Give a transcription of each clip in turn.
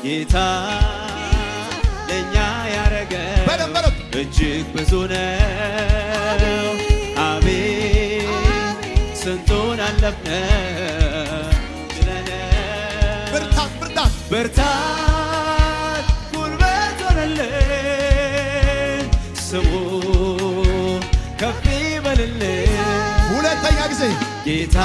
ጌታ ለእኛ ያረገው እጅግ ብዙ ነው። አቤት ስንቱን አለፍነው ችለነው። ብርታት ጉልበት ሆነልን ስሙ ከፍ ይበልልን። ሁለተኛ ጊዜ ጌታ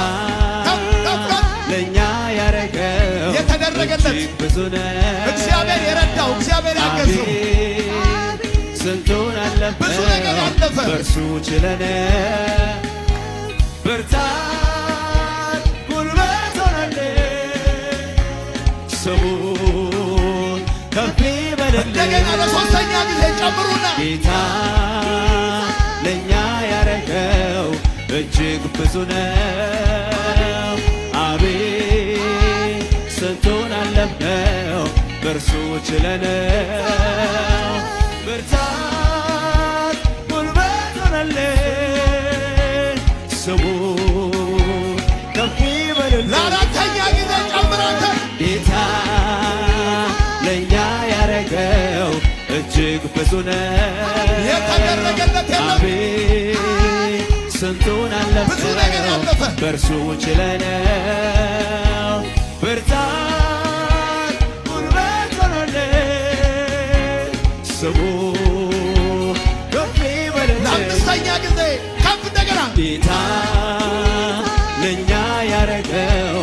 ለእኛ ያረገው የተደረገለት እጅግ ብዙ ነው። እግዚአብሔር የረዳው እግዚአብሔር ያገዘው ስንቱን አለፈ ብዙ ነገር አለፈ በእርሱ ችለነው። ብርታት ጉልበት ሆነልን ስሙን ከፍ ይበልልን። እንደገና ለሶስተኛ ጊዜ ጨምሩና ጌታ ለእኛ ያረገው እጅግ ብዙ ነው። አቤት ስንቱን አለፍነው በእርሱ ችለነው። ብርታት ጉልበት ሆነልን ስሙ ከፍ ይበልልን። ለአራተኛ ጊዜ ጨምራተ ጌታ ለእኛ ያረገው እጅግ ብዙ ነው። የተደረገለት የለም አቤት ስንቱን ብዙ ነገር አለፈ አለፈ በእርሱ ችለነው። ብርታት ጉልበት ሆነልን ስሙ ከፍ ይበልልን። ለአምስተኛ ጊዜ ከፍ እንደገና ጌታ ለእኛ ያረገው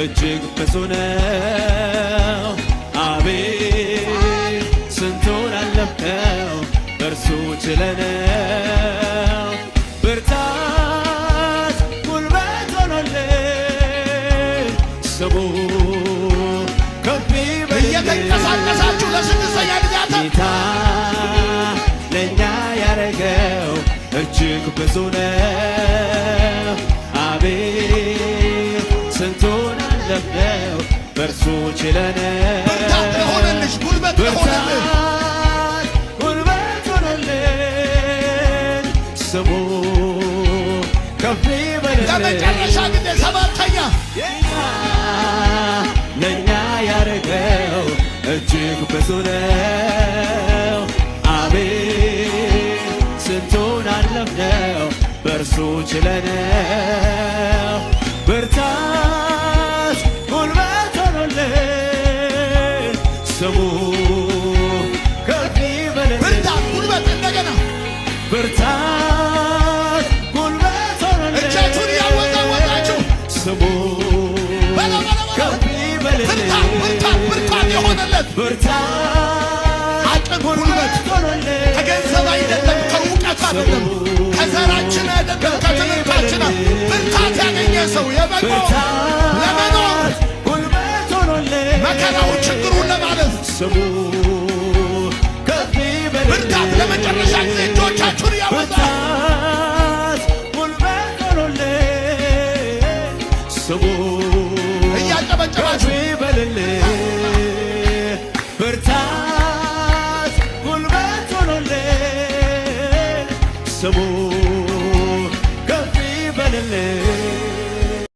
እጅግ ብዙ ነው። አቤት ስንቱን አለፍነው በእርሱ ችለነው። ብርታት ጉልበት ሆኖልን ስሙ ከፍ ይበልልን። እየተንቀሳቀሳችሁ ለስድስተኛ ጊዜ ጌታ ለእኛ ያረገው እጅግ ብዙ ነው። አቤት ስንቱን አለፍነው በእርሱ ችለነው። ብርታት ለሆነልሽ ጉልበት ለሆነልሽ ጉልበት ሆነልን ስሙ ከፍ ይበልልን። ለመጨረሻ ጊዜ ሰባተኛ ጌታ ለእኛ ያረገው እጅግ ብዙ ነው። አቤት ስንቱን አለፍነው በእርሱ ችለነው። ብርታት ጉልበት ሆኖልን ስሙ ከፍ ይበልልን። ብርታት ጉልበት እንደገና ብርታት ጉልበት ሆኖልን እጃችሁን እያወጣወጣችሁ ስሙ ከፍ ይበልልን። ብርታት የሆነለት ብርታት አቅም ጉልበት ሆኖልን ከገንዘብ አይደለም ከእውቀት አይደለም ከዘራችን አይደለም ከትምህርታችን ብርታት ያገኘ ሰው የበቃው ለመኖር ጉልበት ሆኖልን መከራውን ችግሩን ለማለፍ ስሙ ከፍ ይበልልን። ብርታት ለመጨረሻ ጊዜ እጆቻችሁን እያወጣ ብርታት ጉልበት ሆኖልን ስሙ እያጨበጨባችሁ